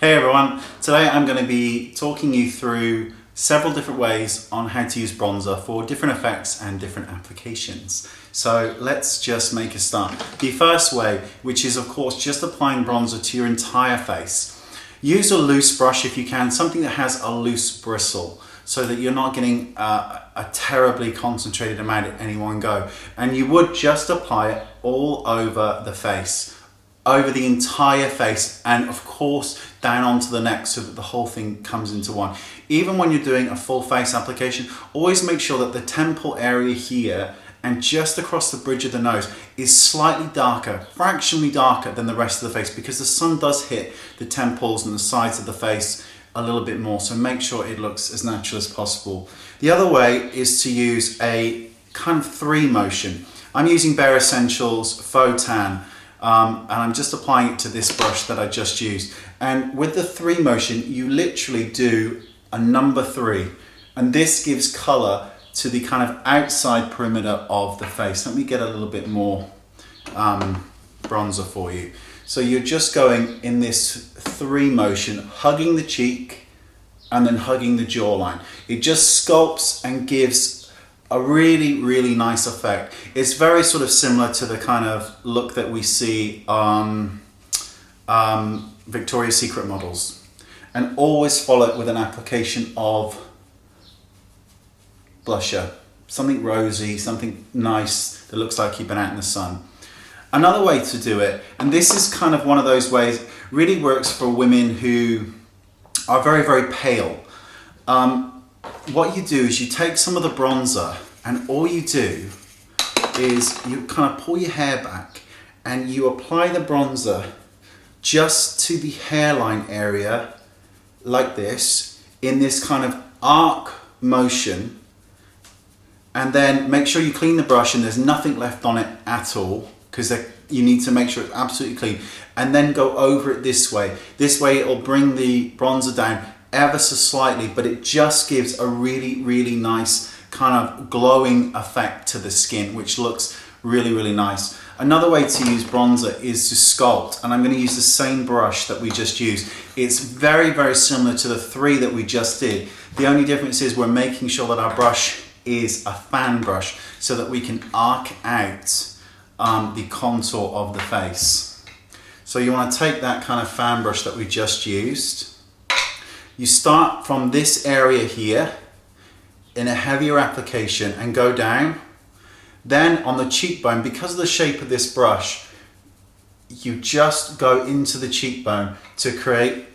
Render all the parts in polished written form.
Hey everyone, today I'm going to be talking you through several different ways on how to use bronzer for different effects and different applications. So let's just make a start. The first way, which is of course just applying bronzer to your entire face. Use a loose brush if you can, something that has a loose bristle, so that you're not getting a terribly concentrated amount at any one go. And you would just apply it all over the face, over the entire face, and of course down onto the neck, so that the whole thing comes into one. Even when you're doing a full face application, always make sure that the temple area here and just across the bridge of the nose is slightly darker, fractionally darker than the rest of the face, because the sun does hit the temples and the sides of the face a little bit more, so make sure it looks as natural as possible. The other way is to use a kind of 3 motion. I'm using Bare Essentials Faux Tan, and I'm just applying it to this brush that I just used. And with the 3 motion, you literally do a number 3, and this gives color to the kind of outside perimeter of the face. Let me get a little bit more bronzer for you. So you're just going in this 3 motion, hugging the cheek and then hugging the jawline. It just sculpts and gives a really, really nice effect. It's very sort of similar to the kind of look that we see on Victoria's Secret models. And always follow it with an application of blusher. Something rosy, something nice that looks like you've been out in the sun. Another way to do it, and this is kind of one of those ways, really works for women who are very, very pale. What you do is you take some of the bronzer, and all you do is you kind of pull your hair back and you apply the bronzer just to the hairline area like this, in this kind of arc motion, and then make sure you clean the brush and there's nothing left on it at all, because you need to make sure it's absolutely clean, and then go over it this way. This way it'll bring the bronzer down ever so slightly, but it just gives a really, really nice kind of glowing effect to the skin, which looks really, really nice. Another way to use bronzer is to sculpt, and I'm going to use the same brush that we just used. It's very, very similar to the 3 that we just did. The only difference is we're making sure that our brush is a fan brush, so that we can arc out the contour of the face. So you want to take that kind of fan brush that we just used. You start from this area here in a heavier application and go down. Then on the cheekbone, because of the shape of this brush, you just go into the cheekbone to create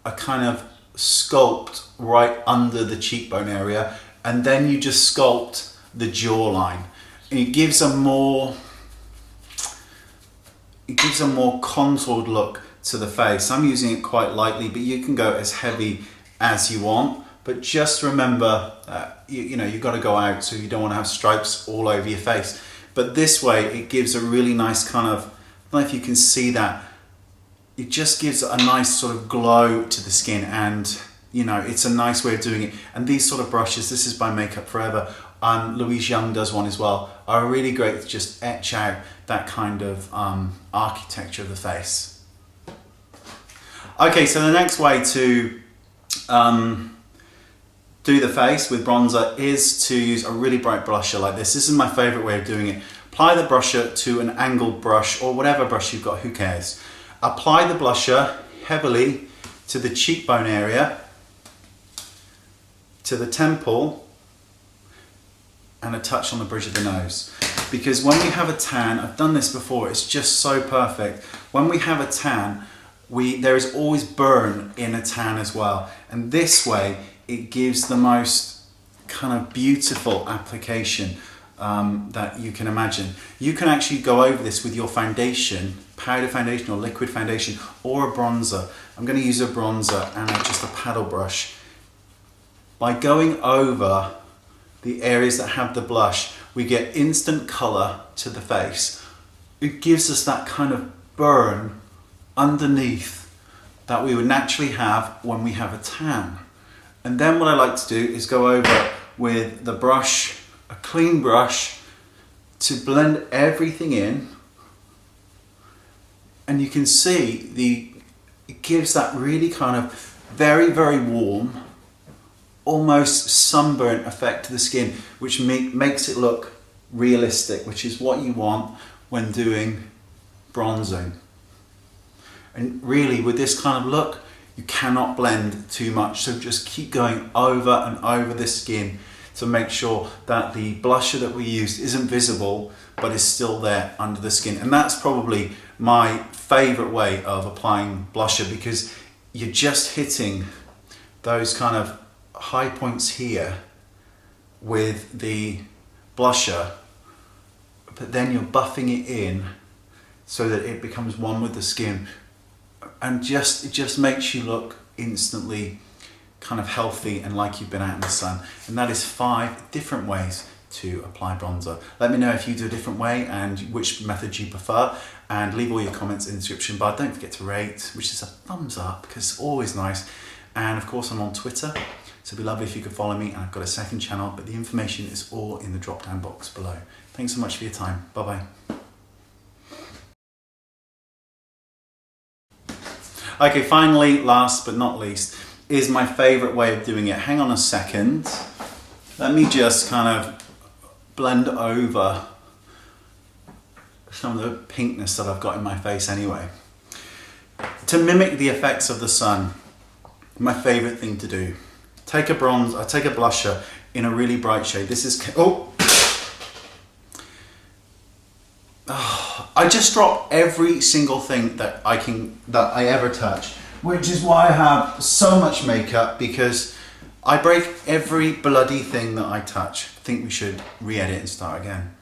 a kind of sculpt right under the cheekbone area, and then you just sculpt the jawline. It gives a more contoured look to the face. I'm using it quite lightly, but you can go as heavy as you want. But just remember, you've got to go out, so you don't want to have stripes all over your face. But this way, it gives a really nice kind of, I don't know if you can see that, it just gives a nice sort of glow to the skin, and it's a nice way of doing it. And these sort of brushes, this is by Makeup Forever, Louise Young does one as well, are really great to just etch out that kind of architecture of the face. Okay, so the next way to do the face with bronzer is to use a really bright blusher like this. This is my favorite way of doing it. Apply the blusher to an angled brush, or whatever brush you've got, who cares. Apply the blusher heavily to the cheekbone area, to the temple, and a touch on the bridge of the nose. Because when we have a tan, I've done this before, it's just so perfect. When we have a tan, there is always burn in a tan as well. And this way, it gives the most kind of beautiful application that you can imagine. You can actually go over this with your foundation, powder foundation or liquid foundation, or a bronzer. I'm going to use a bronzer and just a paddle brush. By going over the areas that have the blush, we get instant color to the face. It gives us that kind of burn underneath that we would naturally have when we have a tan. And then what I like to do is go over with the brush, a clean brush, to blend everything in. And you can see the it gives that really kind of very, very warm, almost sunburnt effect to the skin, which makes it look realistic, which is what you want when doing bronzing. And really, with this kind of look, you cannot blend too much, so just keep going over and over the skin to make sure that the blusher that we used isn't visible but is still there under the skin. And that's probably my favorite way of applying blusher, because you're just hitting those kind of high points here with the blusher, but then you're buffing it in so that it becomes one with the skin, and it just makes you look instantly kind of healthy and like you've been out in the sun. And that is 5 different ways to apply bronzer. Let me know if you do a different way and which method you prefer, and leave all your comments in the description bar. Don't forget to rate, which is a thumbs up, because it's always nice. And of course I'm on Twitter, so it'd be lovely if you could follow me, and I've got a second channel, but the information is all in the drop down box below. Thanks so much for your time. Bye bye. Okay, finally, last but not least, is my favorite way of doing it. Hang on a second. Let me just kind of blend over some of the pinkness that I've got in my face anyway. To mimic the effects of the sun, my favorite thing to do. Take a blusher in a really bright shade. This is, I just drop every single thing that I ever touch, which is why I have so much makeup, because I break every bloody thing that I touch. I think we should re-edit and start again.